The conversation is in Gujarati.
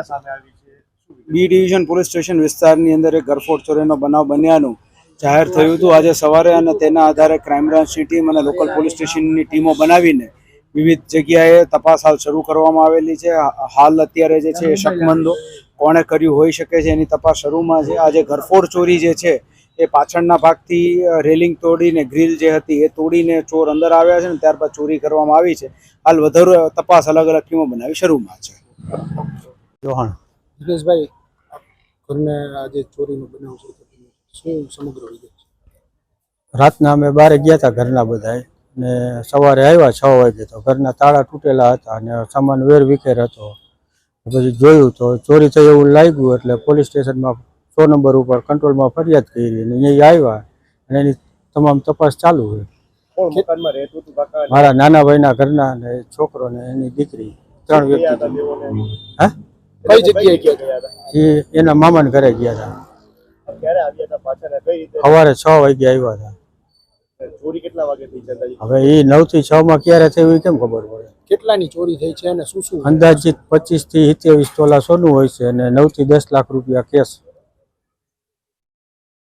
ઘટના સામે આવી છે? બી ડિવિઝન પોલીસ સ્ટેશન વિસ્તારની અંદર એક ગરફોડ ચોરીનો બનાવ બન્યાનું જાહેર થયું હતું આજે સવારે, અને તેના આધારે ક્રાઇમ બ્રાન્ચની ટીમ અને લોકલ પોલીસ સ્ટેશનની ટીમો બનાવીને વિવિધ જગ્યાએ તપાસ હાલ શરૂ કરવામાં આવેલી છે. હાલ અત્યારે જે છે એ શકમંદો કોણે કર્યું હોઈ શકે છે એની તપાસ શરૂમાં છે. આજે ગરફોડ ચોરી જે છે એ પાછળના ભાગથી રેલિંગ તોડીને, ગ્રીલ જે હતી એ તોડીને ચોર અંદર આવ્યા છે ને ત્યારબાદ ચોરી કરવામાં આવી છે. હાલ વધારે તપાસ અલગ અલગ ટીમો બનાવી શરૂમાં છે. જોહાણ દિનેશભાઈ, ઘરને આજે ચોરીનો બનાવ છે, શું સમગ્ર વિગત છે? રાતના અમે બહાર ગયા હતા ઘરના બધા, ને સવારે આવ્યા 6 વાગે તો ઘરના તાળા તૂટેલા હતા અને સામાન વેરવિખેર હતો. પછી જોયું તો ચોરી થઈ એવું લાગ્યું એટલે પોલીસ સ્ટેશનમાં 100 નંબર ઉપર કંટ્રોલમાં ફરિયાદ કરી અને અહીંયા આવ્યા અને એની તમામ તપાસ ચાલુ છે. કોણ મકાનમાં રહેતું હતું કાકા? મારા નાના ભાઈના ઘરના ને છોકરો ને એની દીકરી, 3 વ્યક્તિ. હા, કઈ જગ્યાએ ગયા હતા? એ એના મામાના ઘરે ગયા હતા. ક્યારે આવ્યા હતા પાછા? કઈ રીતે? સવારે 6 વાગે આવ્યા હતા. ચોરી કેટલા વાગે થઈ છે? હવે એ 9 થી 6 માં ક્યારે થયું એ કેમ ખબર પડે? કેટલાની ચોરી થઈ છે અને શું શું? અંદાજિત 25 થી 27 તોલા સોનું હોય છે અને 9 થી 10 લાખ રૂપિયા કેશ.